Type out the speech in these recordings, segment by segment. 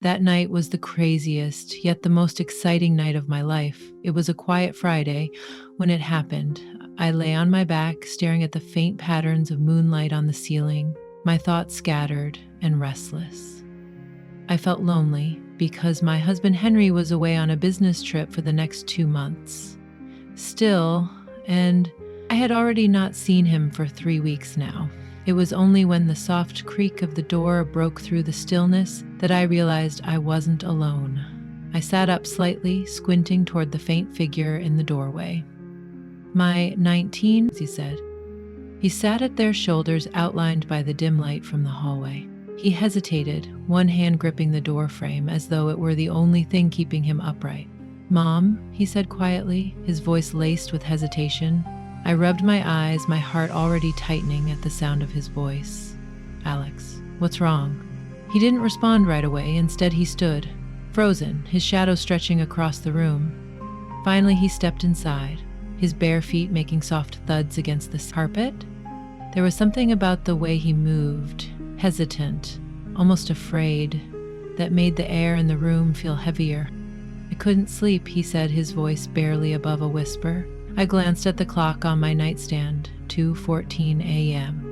That night was the craziest, yet the most exciting night of my life. It was a quiet Friday when it happened. I lay on my back, staring at the faint patterns of moonlight on the ceiling, my thoughts scattered and restless. I felt lonely because my husband Henry was away on a business trip for the next 2 months. Still, and I had already not seen him for 3 weeks now. It was only when the soft creak of the door broke through the stillness that I realized I wasn't alone. I sat up slightly, squinting toward the faint figure in the doorway. "My 19," he said. He sat at their shoulders, outlined by the dim light from the hallway. He hesitated, one hand gripping the door frame as though it were the only thing keeping him upright. "Mom," he said quietly, his voice laced with hesitation. I rubbed my eyes, my heart already tightening at the sound of his voice. "Alex, what's wrong?" He didn't respond right away. Instead, he stood, frozen, his shadow stretching across the room. Finally, he stepped inside, his bare feet making soft thuds against the carpet. There was something about the way he moved, hesitant, almost afraid, that made the air in the room feel heavier. "I couldn't sleep," he said, his voice barely above a whisper. I glanced at the clock on my nightstand, 2:14 a.m.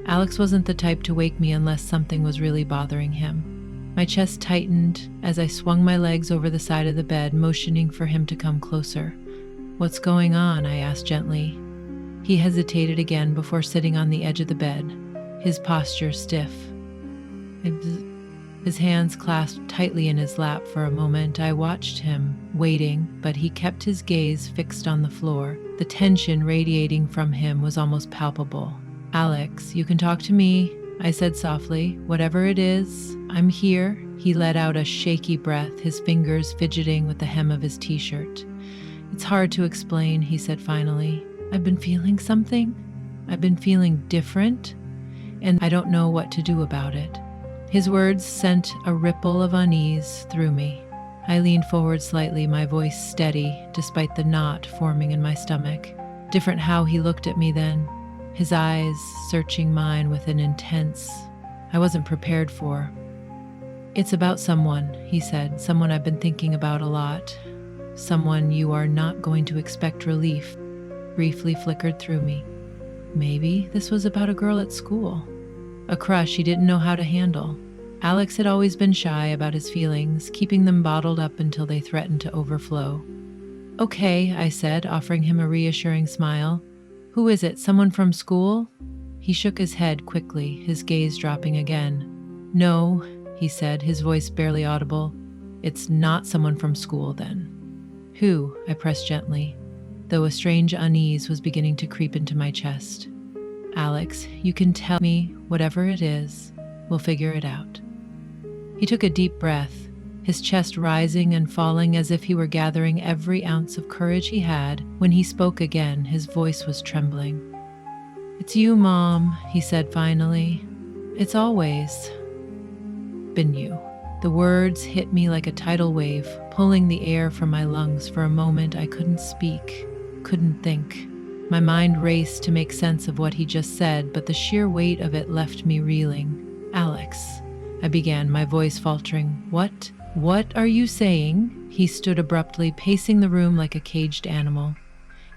Alex wasn't the type to wake me unless something was really bothering him. My chest tightened as I swung my legs over the side of the bed, motioning for him to come closer. "What's going on?" I asked gently. He hesitated again before sitting on the edge of the bed, his posture stiff. His hands clasped tightly in his lap. For a moment, I watched him, waiting, but he kept his gaze fixed on the floor. The tension radiating from him was almost palpable. "Alex, you can talk to me," I said softly. "Whatever it is, I'm here." He let out a shaky breath, his fingers fidgeting with the hem of his t-shirt. "It's hard to explain," he said finally. "I've been feeling something. I've been feeling different, and I don't know what to do about it." His words sent a ripple of unease through me. I leaned forward slightly, my voice steady, despite the knot forming in my stomach. Different how he looked at me then, his eyes searching mine with an intense I wasn't prepared for. "It's about someone," he said, "someone I've been thinking about a lot. Someone you are not going to expect." Relief briefly flickered through me. Maybe this was about a girl at school. A crush he didn't know how to handle. Alex had always been shy about his feelings, keeping them bottled up until they threatened to overflow. "Okay," I said, offering him a reassuring smile. "Who is it? Someone from school?" He shook his head quickly, his gaze dropping again. "No," he said, his voice barely audible. "It's not someone from school then." "Who?" I pressed gently, though a strange unease was beginning to creep into my chest. "Alex, you can tell me whatever it is. We'll figure it out." He took a deep breath, his chest rising and falling as if he were gathering every ounce of courage he had. When he spoke again, his voice was trembling. "It's you, Mom," he said finally. "It's always been you." The words hit me like a tidal wave, pulling the air from my lungs. For a moment, I couldn't speak, couldn't think. My mind raced to make sense of what he just said, but the sheer weight of it left me reeling. "Alex," I began, my voice faltering. What are you saying?" He stood abruptly, pacing the room like a caged animal.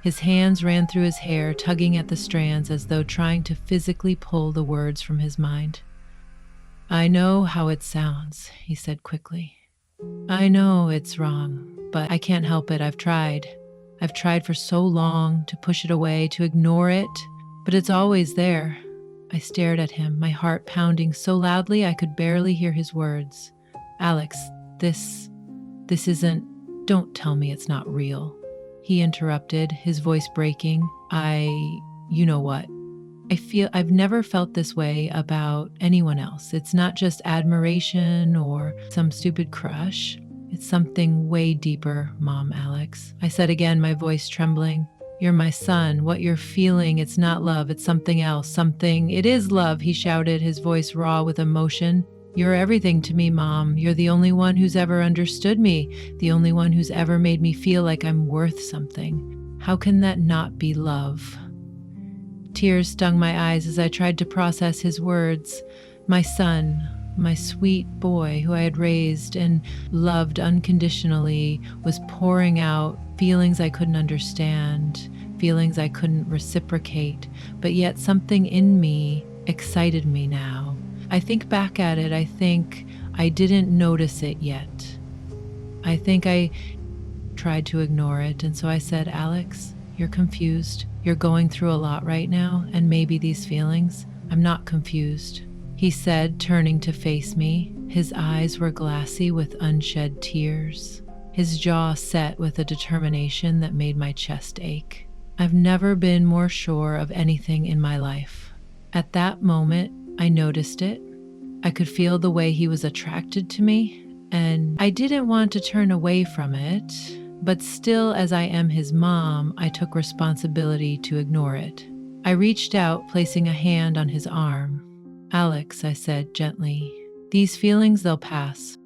His hands ran through his hair, tugging at the strands as though trying to physically pull the words from his mind. "I know how it sounds," he said quickly. "I know it's wrong, but I can't help it. I've tried for so long to push it away, to ignore it, but it's always there." I stared at him, my heart pounding so loudly I could barely hear his words. "Alex, this isn't, don't tell me it's not real," he interrupted, his voice breaking. You know what? I've never felt this way about anyone else. It's not just admiration or some stupid crush. It's something way deeper, Mom, Alex. I said again, my voice trembling. "You're my son. What you're feeling, it's not love, it's something else. It is love," he shouted, his voice raw with emotion. "You're everything to me, Mom. You're the only one who's ever understood me, the only one who's ever made me feel like I'm worth something. How can that not be love?" Tears stung my eyes as I tried to process his words. My son, My sweet boy, who I had raised and loved unconditionally, was pouring out feelings I couldn't understand, feelings I couldn't reciprocate, but yet something in me excited me now. I think back at it, I think I didn't notice it yet. I think I tried to ignore it, and so I said, Alex, you're confused. You're going through a lot right now, and maybe these feelings. I'm not confused, he said, turning to face me. His eyes were glassy with unshed tears, his jaw set with a determination that made my chest ache. I've never been more sure of anything in my life. At that moment, I noticed it. I could feel the way he was attracted to me, and I didn't want to turn away from it, but still, as I am his mom, I took responsibility to ignore it. I reached out, placing a hand on his arm. Alex, I said gently, these feelings, they'll pass.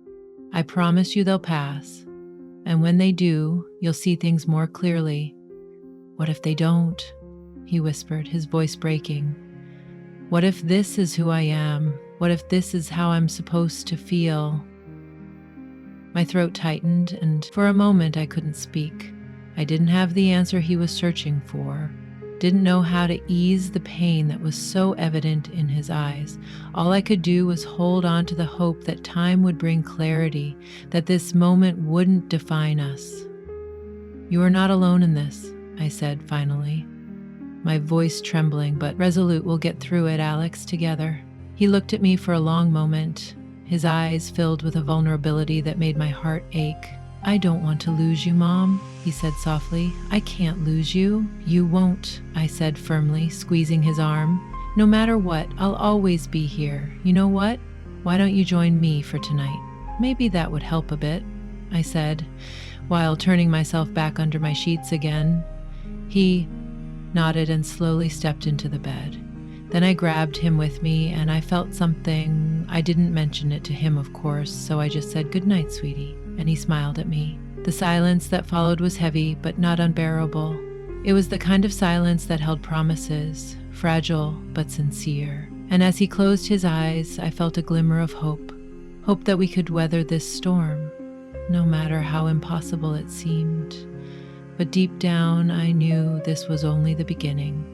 I promise you they'll pass. And when they do, you'll see things more clearly. What if they don't? He whispered, his voice breaking. What if this is who I am? What if this is how I'm supposed to feel? My throat tightened, and for a moment I couldn't speak. I didn't have the answer he was searching for. Didn't know how to ease the pain that was so evident in his eyes. All I could do was hold on to the hope that time would bring clarity, that this moment wouldn't define us. You are not alone in this, I said finally, my voice trembling, but resolute. We'll get through it, Alex, together. He looked at me for a long moment, his eyes filled with a vulnerability that made my heart ache. I don't want to lose you, Mom, he said softly. I can't lose you. You won't, I said firmly, squeezing his arm. No matter what, I'll always be here. You know what? Why don't you join me for tonight? Maybe that would help a bit, I said, while turning myself back under my sheets again. He nodded and slowly stepped into the bed. Then I grabbed him with me, and I felt something. I didn't mention it to him, of course, so I just said, "Good night, sweetie," and he smiled at me. The silence that followed was heavy, but not unbearable. It was the kind of silence that held promises, fragile but sincere. And as he closed his eyes, I felt a glimmer of hope. Hope that we could weather this storm, no matter how impossible it seemed. But deep down, I knew this was only the beginning.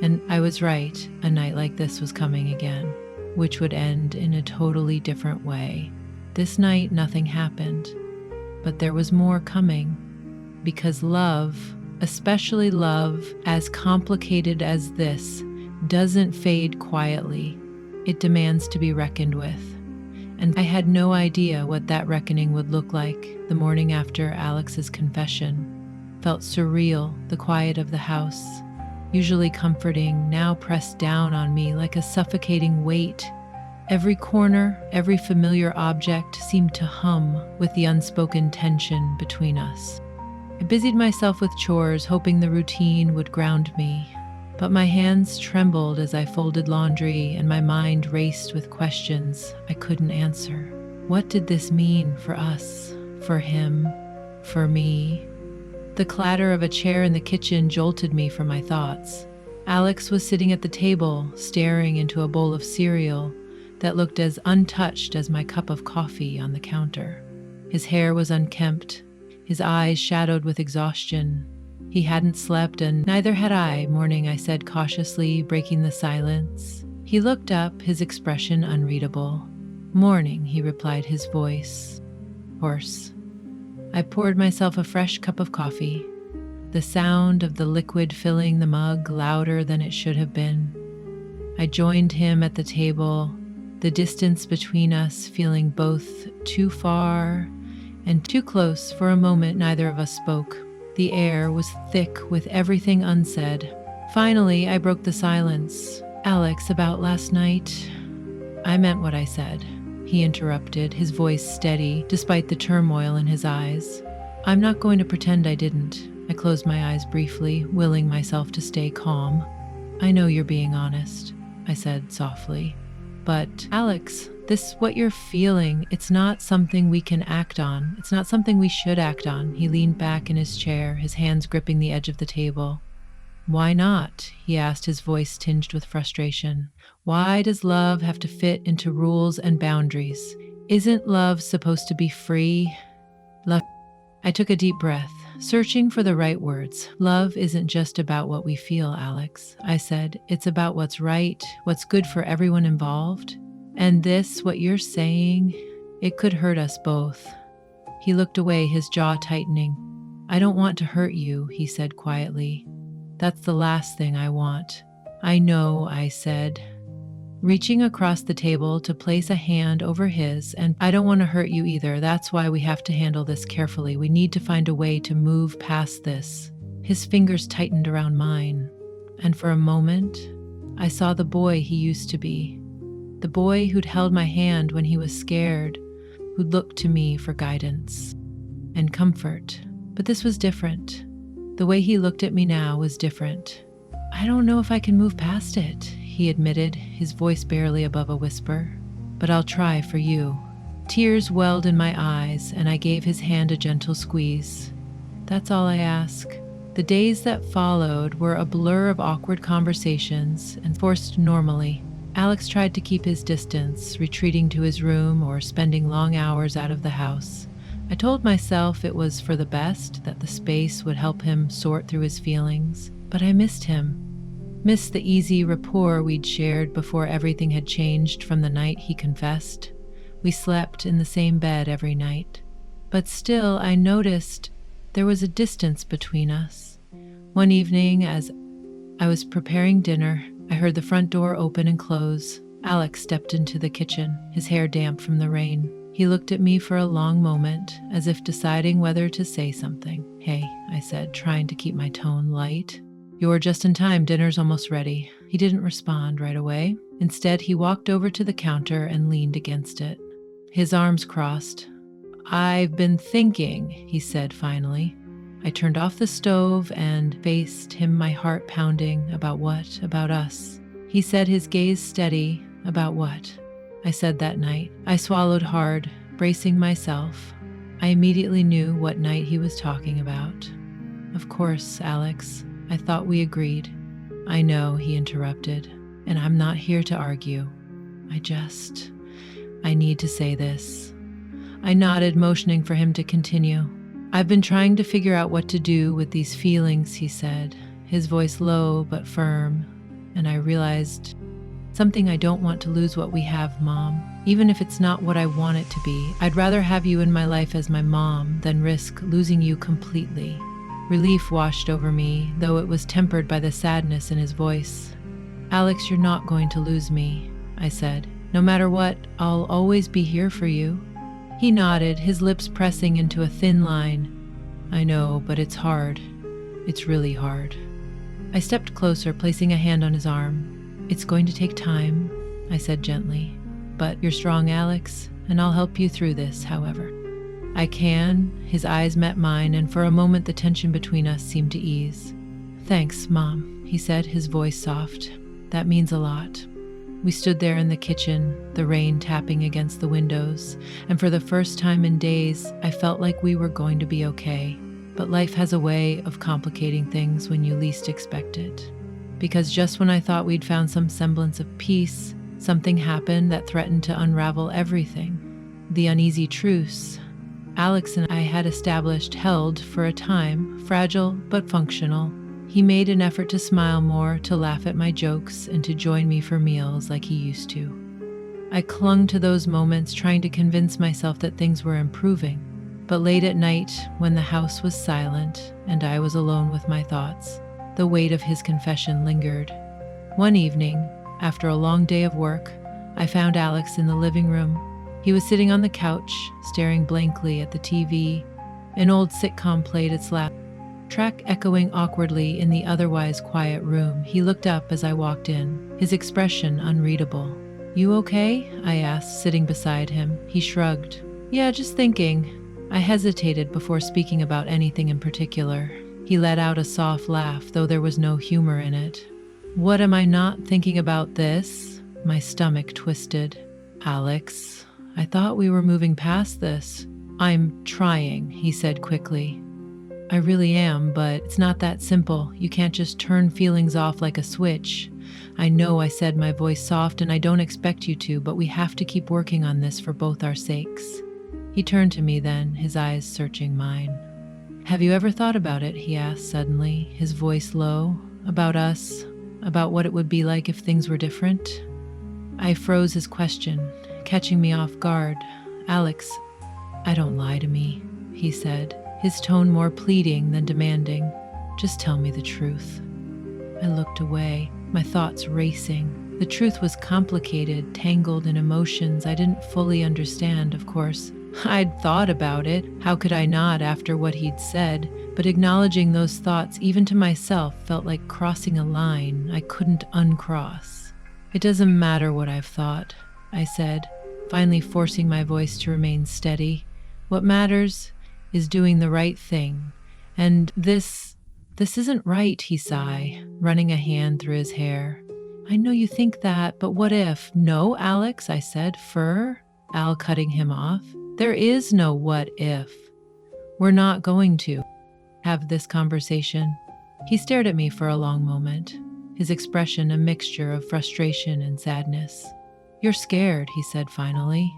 And I was right, a night like this was coming again, which would end in a totally different way. This night, nothing happened, but there was more coming, because love, especially love as complicated as this, doesn't fade quietly. It demands to be reckoned with. And I had no idea what that reckoning would look like. The morning after Alex's confession felt surreal, the quiet of the house, usually comforting, now pressed down on me like a suffocating weight. Every corner, every familiar object seemed to hum with the unspoken tension between us. I busied myself with chores, hoping the routine would ground me. But my hands trembled as I folded laundry, and my mind raced with questions I couldn't answer. What did this mean for us, for him, for me? The clatter of a chair in the kitchen jolted me from my thoughts. Alex was sitting at the table, staring into a bowl of cereal that looked as untouched as my cup of coffee on the counter. His hair was unkempt, his eyes shadowed with exhaustion. He hadn't slept, and neither had I. Morning, I said cautiously, breaking the silence. He looked up, his expression unreadable. Morning, he replied, his voice hoarse. I poured myself a fresh cup of coffee, the sound of the liquid filling the mug louder than it should have been. I joined him at the table, the distance between us feeling both too far and too close. For a moment, neither of us spoke. The air was thick with everything unsaid. Finally, I broke the silence. Alex, about last night. I meant what I said, he interrupted, his voice steady despite the turmoil in his eyes. I'm not going to pretend I didn't. I closed my eyes briefly, willing myself to stay calm. I know you're being honest, I said softly. But Alex, this, what you're feeling, it's not something we can act on. It's not something we should act on. He leaned back in his chair, his hands gripping the edge of the table. Why not? He asked, his voice tinged with frustration. Why does love have to fit into rules and boundaries? Isn't love supposed to be free? Love. I took a deep breath, searching for the right words. Love isn't just about what we feel, Alex. I said, it's about what's right, what's good for everyone involved. And this, what you're saying, it could hurt us both. He looked away, his jaw tightening. I don't want to hurt you, he said quietly. That's the last thing I want. I know, I said, reaching across the table to place a hand over his, and I don't want to hurt you either. That's why we have to handle this carefully. We need to find a way to move past this. His fingers tightened around mine, and for a moment, I saw the boy he used to be. The boy who'd held my hand when he was scared, who'd looked to me for guidance and comfort. But this was different. The way he looked at me now was different. I don't know if I can move past it, he admitted, his voice barely above a whisper. But I'll try for you. Tears welled in my eyes, and I gave his hand a gentle squeeze. That's all I ask. The days that followed were a blur of awkward conversations and forced normally. Alex tried to keep his distance, retreating to his room or spending long hours out of the house. I told myself it was for the best, that the space would help him sort through his feelings, but I missed him. Missed the easy rapport we'd shared before everything had changed from the night he confessed. We slept in the same bed every night. But still, I noticed there was a distance between us. One evening, as I was preparing dinner, I heard the front door open and close. Alex stepped into the kitchen, his hair damp from the rain. He looked at me for a long moment, as if deciding whether to say something. Hey, I said, trying to keep my tone light. You're just in time, dinner's almost ready. He didn't respond right away. Instead, he walked over to the counter and leaned against it, his arms crossed. I've been thinking, he said finally. I turned off the stove and faced him, my heart pounding. About what? About us. He said, his gaze steady. About what? I said that night. I swallowed hard, bracing myself. I immediately knew what night he was talking about. Of course, Alex. I thought we agreed. I know, he interrupted, and I'm not here to argue. I need to say this. I nodded, motioning for him to continue. I've been trying to figure out what to do with these feelings, he said, his voice low but firm, and I realized something. I don't want to lose what we have, Mom. Even if it's not what I want it to be, I'd rather have you in my life as my mom than risk losing you completely. Relief washed over me, though it was tempered by the sadness in his voice. Alex, you're not going to lose me, I said. No matter what, I'll always be here for you. He nodded, his lips pressing into a thin line. I know, but it's hard. It's really hard. I stepped closer, placing a hand on his arm. It's going to take time, I said gently. But you're strong, Alex, and I'll help you through this, however. I can. His eyes met mine, and for a moment the tension between us seemed to ease. Thanks, Mom, he said, his voice soft. That means a lot. We stood there in the kitchen, the rain tapping against the windows, and for the first time in days, I felt like we were going to be okay. But life has a way of complicating things when you least expect it. Because just when I thought we'd found some semblance of peace, something happened that threatened to unravel everything. The uneasy truce Alex and I had established held for a time, fragile but functional. He made an effort to smile more, to laugh at my jokes, and to join me for meals like he used to. I clung to those moments, trying to convince myself that things were improving. But late at night, when the house was silent and I was alone with my thoughts, the weight of his confession lingered. One evening, after a long day of work, I found Alex in the living room. He was sitting on the couch, staring blankly at the TV. An old sitcom played its last track, echoing awkwardly in the otherwise quiet room. He looked up as I walked in, his expression unreadable. You okay? I asked, sitting beside him. He shrugged. Yeah, just thinking. I hesitated before speaking about anything in particular. He let out a soft laugh, though there was no humor in it. What am I not thinking about this? My stomach twisted. Alex, I thought we were moving past this. I'm trying, he said quickly. I really am, but it's not that simple. You can't just turn feelings off like a switch. I know I said, my voice soft, and I don't expect you to, but we have to keep working on this for both our sakes. He turned to me then, his eyes searching mine. Have you ever thought about it? He asked suddenly, his voice low. About us, about what it would be like if things were different? I froze his question, catching me off guard. Alex, I don't lie to me, he said, his tone more pleading than demanding. Just tell me the truth. I looked away, my thoughts racing. The truth was complicated, tangled in emotions I didn't fully understand, of course. I'd thought about it. How could I not after what he'd said? But acknowledging those thoughts, even to myself, felt like crossing a line I couldn't uncross. It doesn't matter what I've thought, I said, finally forcing my voice to remain steady. What matters is doing the right thing. And this isn't right, he sighed, running a hand through his hair. I know you think that, but what if? No, Alex, I said, Al cutting him off. There is no what if. We're not going to have this conversation. He stared at me for a long moment, his expression a mixture of frustration and sadness. You're scared, he said finally.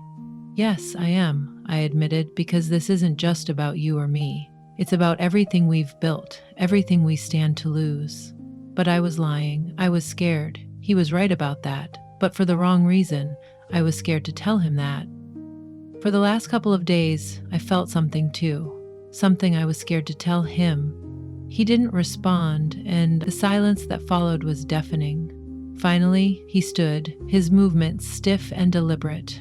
Yes, I am, I admitted, because this isn't just about you or me. It's about everything we've built, everything we stand to lose. But I was lying. I was scared. He was right about that, but for the wrong reason. I was scared to tell him that. For the last couple of days, I felt something too. Something I was scared to tell him. He didn't respond, and the silence that followed was deafening. Finally, he stood, his movements stiff and deliberate.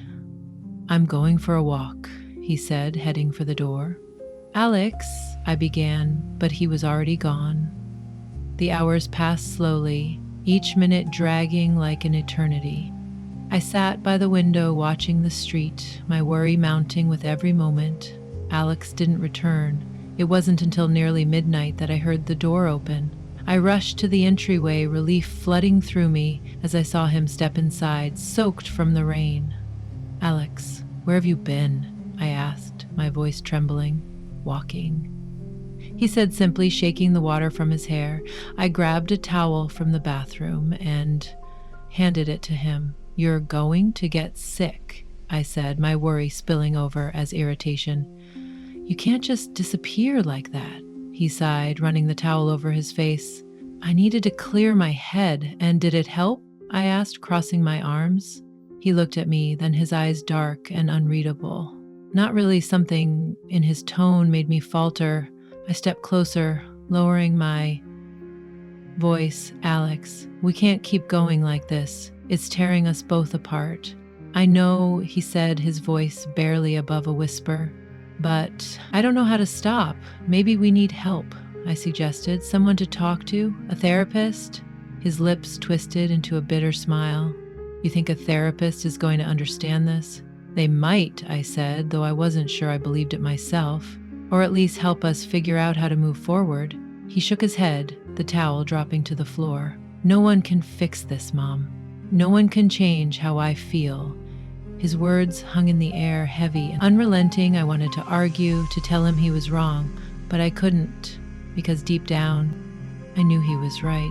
I'm going for a walk, he said, heading for the door. Alex, I began, but he was already gone. The hours passed slowly, each minute dragging like an eternity. I sat by the window watching the street, my worry mounting with every moment. Alex didn't return. It wasn't until nearly midnight that I heard the door open. I rushed to the entryway, relief flooding through me as I saw him step inside, soaked from the rain. Alex, where have you been? I asked, my voice trembling. Walking. He said simply, shaking the water from his hair. I grabbed a towel from the bathroom and handed it to him. You're going to get sick, I said, my worry spilling over as irritation. You can't just disappear like that, he sighed, running the towel over his face. I needed to clear my head, and did it help? I asked, crossing my arms. He looked at me, then his eyes dark and unreadable. Not really. Something in his tone made me falter. I stepped closer, lowering my voice. Alex, we can't keep going like this. It's tearing us both apart. I know, he said, his voice barely above a whisper. But I don't know how to stop. Maybe we need help, I suggested. Someone to talk to? A therapist? His lips twisted into a bitter smile. You think a therapist is going to understand this? They might, I said, though I wasn't sure I believed it myself. Or at least help us figure out how to move forward. He shook his head, the towel dropping to the floor. No one can fix this, Mom. No one can change how I feel. His words hung in the air, heavy and unrelenting. I wanted to argue, to tell him he was wrong, but I couldn't, because deep down, I knew he was right.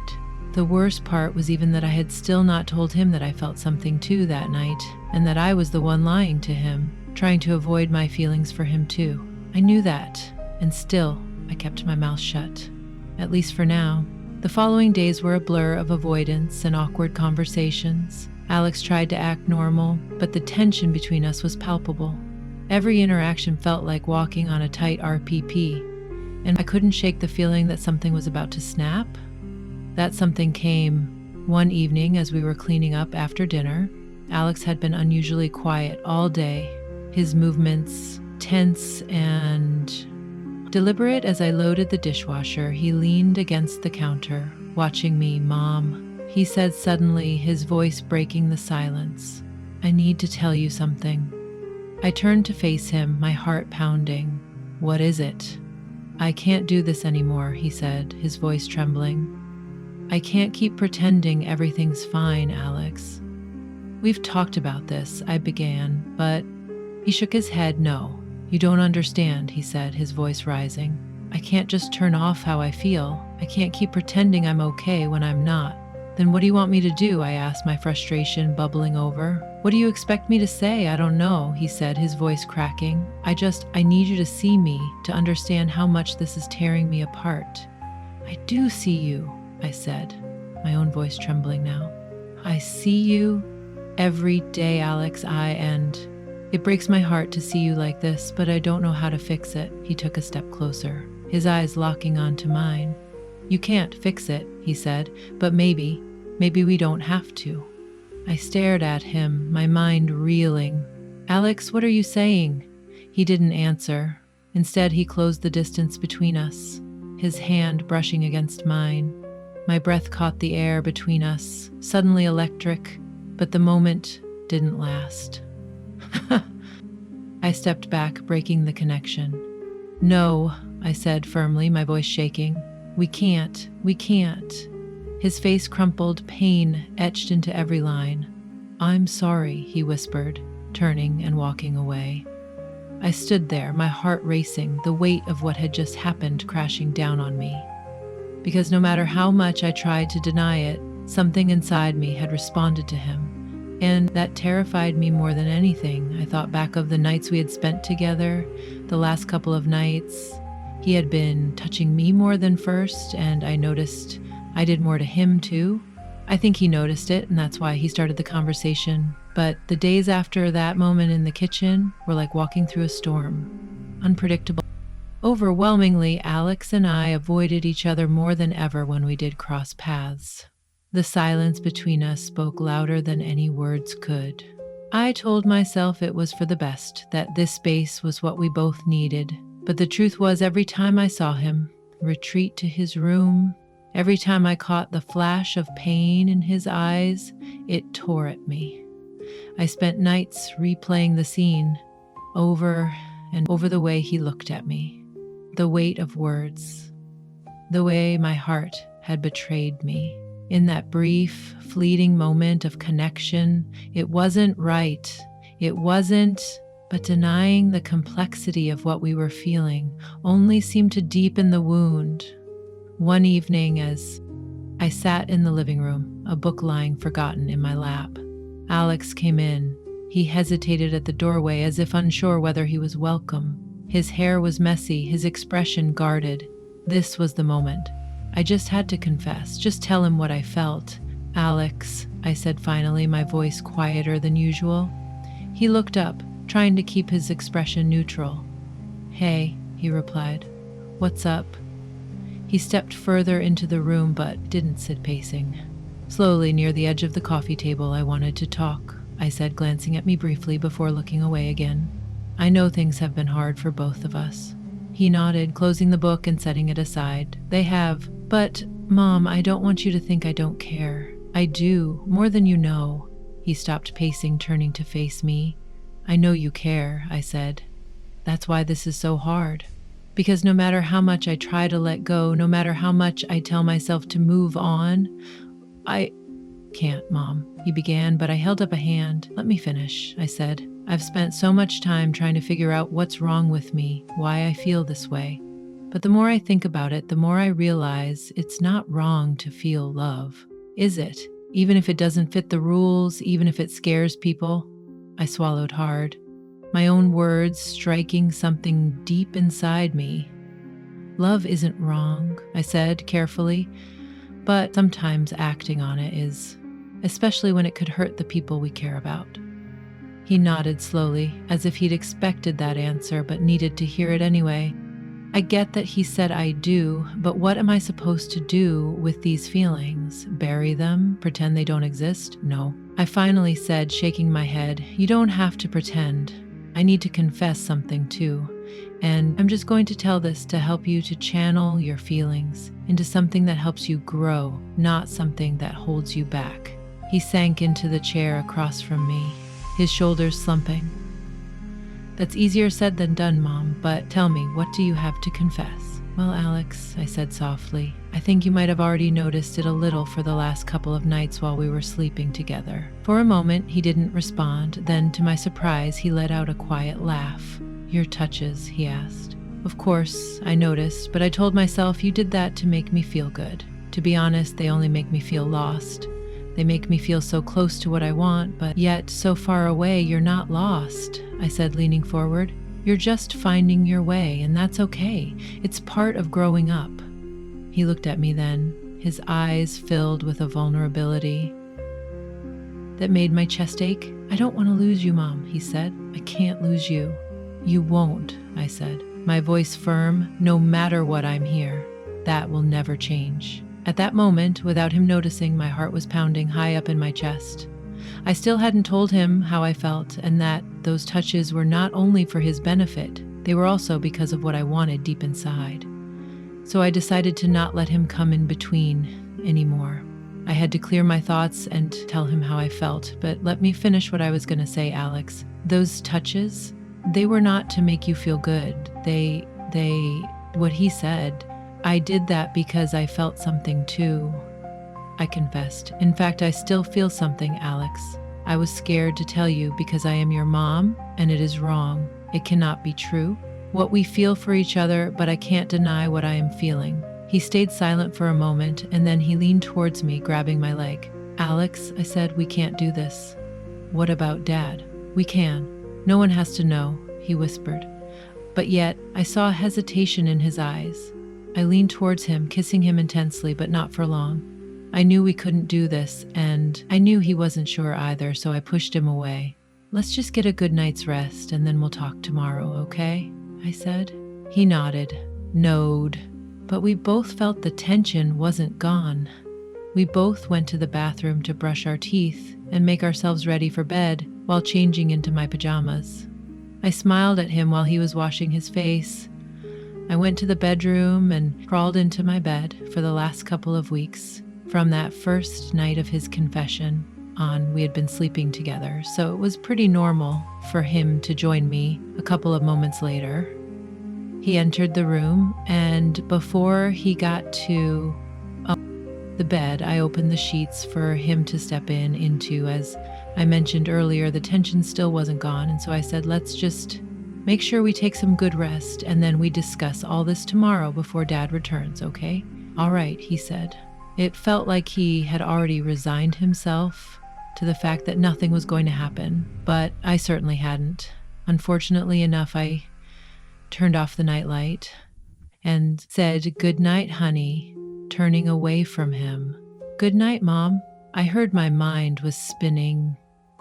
The worst part was even that I had still not told him that I felt something too that night, and that I was the one lying to him, trying to avoid my feelings for him too. I knew that, and still, I kept my mouth shut. At least for now. The following days were a blur of avoidance and awkward conversations. Alex tried to act normal, but the tension between us was palpable. Every interaction felt like walking on a tight RPP, and I couldn't shake the feeling that something was about to snap. That something came one evening as we were cleaning up after dinner. Alex had been unusually quiet all day, his movements tense and deliberate. As I loaded the dishwasher, he leaned against the counter, watching me. Mom, he said suddenly, his voice breaking the silence. I need to tell you something. I turned to face him, my heart pounding. What is it? I can't do this anymore, he said, his voice trembling. I can't keep pretending everything's fine, Alex. We've talked about this, I began, but he shook his head. No, you don't understand, he said, his voice rising. I can't just turn off how I feel. I can't keep pretending I'm okay when I'm not. Then what do you want me to do? I asked, my frustration bubbling over. What do you expect me to say? I don't know, he said, his voice cracking. I need you to see me, to understand how much this is tearing me apart. I do see you, I said, my own voice trembling now. I see you every day, Alex, and it breaks my heart to see you like this, but I don't know how to fix it. He took a step closer, his eyes locking onto mine. You can't fix it, he said, but maybe we don't have to. I stared at him, my mind reeling. Alex, what are you saying? He didn't answer. Instead, he closed the distance between us, his hand brushing against mine. My breath caught the air between us, suddenly electric, but the moment didn't last. I stepped back, breaking the connection. No, I said firmly, my voice shaking. We can't. His face crumpled, pain etched into every line. I'm sorry, he whispered, turning and walking away. I stood there, my heart racing, the weight of what had just happened crashing down on me. Because no matter how much I tried to deny it, something inside me had responded to him. And that terrified me more than anything. I thought back of the nights we had spent together, the last couple of nights. He had been touching me more than first, and I noticed I did more to him too. I think he noticed it, and that's why he started the conversation. But the days after that moment in the kitchen were like walking through a storm. Unpredictable. Overwhelmingly, Alex and I avoided each other more than ever when we did cross paths. The silence between us spoke louder than any words could. I told myself it was for the best, that this space was what we both needed. But the truth was, every time I saw him retreat to his room, every time I caught the flash of pain in his eyes, it tore at me. I spent nights replaying the scene over and over, the way he looked at me, the weight of words, the way my heart had betrayed me. In that brief, fleeting moment of connection, it wasn't right. It wasn't. But denying the complexity of what we were feeling only seemed to deepen the wound. One evening, as I sat in the living room, a book lying forgotten in my lap, Alex came in. He hesitated at the doorway as if unsure whether he was welcome. His hair was messy, his expression guarded. This was the moment. I just had to confess, just tell him what I felt. Alex, I said finally, my voice quieter than usual. He looked up, trying to keep his expression neutral. Hey, he replied. What's up? He stepped further into the room but didn't sit pacing. Slowly, near the edge of the coffee table, I wanted to talk, I said, glancing at me briefly before looking away again. I know things have been hard for both of us. He nodded, closing the book and setting it aside. They have. But, Mom, I don't want you to think I don't care. I do, more than you know. He stopped pacing, turning to face me. I know you care, I said. That's why this is so hard. Because no matter how much I try to let go, no matter how much I tell myself to move on, I can't, Mom, he began, but I held up a hand. Let me finish, I said. I've spent so much time trying to figure out what's wrong with me, why I feel this way. But the more I think about it, the more I realize it's not wrong to feel love, is it? Even if it doesn't fit the rules, even if it scares people. I swallowed hard, my own words striking something deep inside me. Love isn't wrong, I said carefully, but sometimes acting on it is, especially when it could hurt the people we care about. He nodded slowly, as if he'd expected that answer but needed to hear it anyway. I get that he said I do, but what am I supposed to do with these feelings? Bury them? Pretend they don't exist? No. I finally said, shaking my head, you don't have to pretend. I need to confess something too. And I'm just going to tell this to help you to channel your feelings into something that helps you grow, not something that holds you back. He sank into the chair across from me, his shoulders slumping. That's easier said than done, Mom, but tell me, what do you have to confess? Well, Alex, I said softly, I think you might have already noticed it a little for the last couple of nights while we were sleeping together. For a moment, he didn't respond. Then, to my surprise, he let out a quiet laugh. Your touches, he asked. Of course, I noticed, but I told myself you did that to make me feel good. To be honest, they only make me feel lost. They make me feel so close to what I want, but yet so far away. You're not lost, I said, leaning forward. You're just finding your way, and that's okay. It's part of growing up. He looked at me then, his eyes filled with a vulnerability that made my chest ache. I don't want to lose you, Mom, he said. I can't lose you. You won't, I said, my voice firm. No matter what, I'm here. That will never change. At that moment, without him noticing, my heart was pounding high up in my chest. I still hadn't told him how I felt, and that those touches were not only for his benefit, they were also because of what I wanted deep inside. So I decided to not let him come in between anymore. I had to clear my thoughts and tell him how I felt, but let me finish what I was going to say, Alex. Those touches, they were not to make you feel good. What he said, I did that because I felt something too, I confessed. In fact, I still feel something, Alex. I was scared to tell you because I am your mom, and it is wrong. It cannot be true. What we feel for each other, but I can't deny what I am feeling. He stayed silent for a moment, and then he leaned towards me, grabbing my leg. Alex, I said, we can't do this. What about Dad? We can. No one has to know, he whispered. But yet, I saw hesitation in his eyes. I leaned towards him, kissing him intensely, but not for long. I knew we couldn't do this, and I knew he wasn't sure either, so I pushed him away. Let's just get a good night's rest, and then we'll talk tomorrow, okay? I said. He nodded, noed, but we both felt the tension wasn't gone. We both went to the bathroom to brush our teeth and make ourselves ready for bed while changing into my pajamas. I smiled at him while he was washing his face. I went to the bedroom and crawled into my bed for the last couple of weeks. From that first night of his confession on, we had been sleeping together, so it was pretty normal for him to join me a couple of moments later. He entered the room, and before he got to the bed, I opened the sheets for him to step into. As I mentioned earlier, the tension still wasn't gone, and so I said, let's just make sure we take some good rest, and then we discuss all this tomorrow before Dad returns, okay? All right, he said. It felt like he had already resigned himself to the fact that nothing was going to happen, but I certainly hadn't. Unfortunately enough, I turned off the nightlight and said, "Good night, honey," turning away from him. "Good night, Mom." I heard my mind was spinning.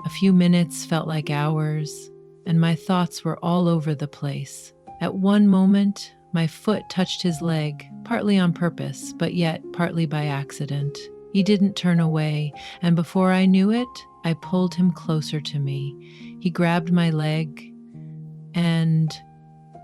A few minutes felt like hours, and my thoughts were all over the place. At one moment, my foot touched his leg, partly on purpose, but yet partly by accident. He didn't turn away, and before I knew it, I pulled him closer to me. He grabbed my leg, and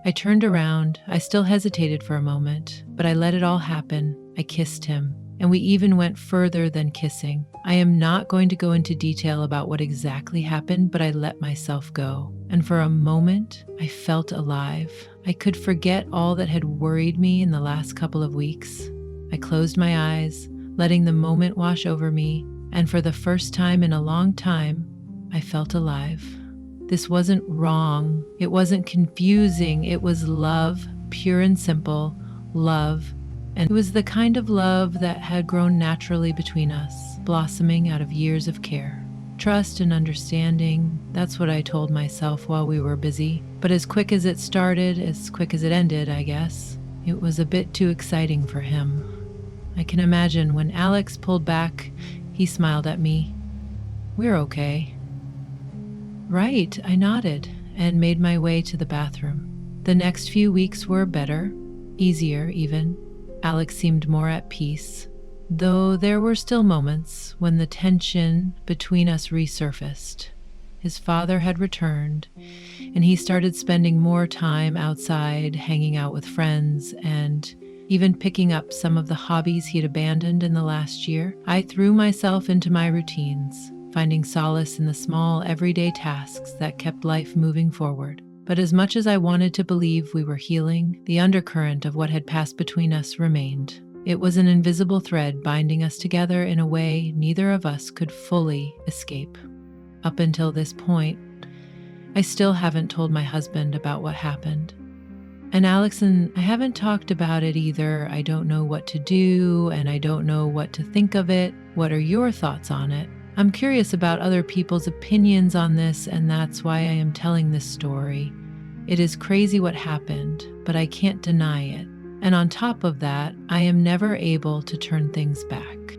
I turned around. I still hesitated for a moment, but I let it all happen. I kissed him, and we even went further than kissing. I am not going to go into detail about what exactly happened, but I let myself go. And for a moment, I felt alive. I could forget all that had worried me in the last couple of weeks. I closed my eyes, letting the moment wash over me, and for the first time in a long time, I felt alive. This wasn't wrong. It wasn't confusing. It was love, pure and simple, love. And it was the kind of love that had grown naturally between us, blossoming out of years of care. Trust and understanding, that's what I told myself while we were busy. But as quick as it started, as quick as it ended, I guess, it was a bit too exciting for him. I can imagine when Alex pulled back, he smiled at me. "We're okay." "Right," I nodded and made my way to the bathroom. The next few weeks were better, easier even. Alex seemed more at peace, though there were still moments when the tension between us resurfaced. His father had returned, and he started spending more time outside, hanging out with friends, and even picking up some of the hobbies he'd abandoned in the last year. I threw myself into my routines, finding solace in the small, everyday tasks that kept life moving forward. But as much as I wanted to believe we were healing, the undercurrent of what had passed between us remained. It was an invisible thread binding us together in a way neither of us could fully escape. Up until this point, I still haven't told my husband about what happened. And Alex and I haven't talked about it either. I don't know what to do and I don't know what to think of it. What are your thoughts on it? I'm curious about other people's opinions on this, and that's why I am telling this story. It is crazy what happened, but I can't deny it. And on top of that, I am never able to turn things back.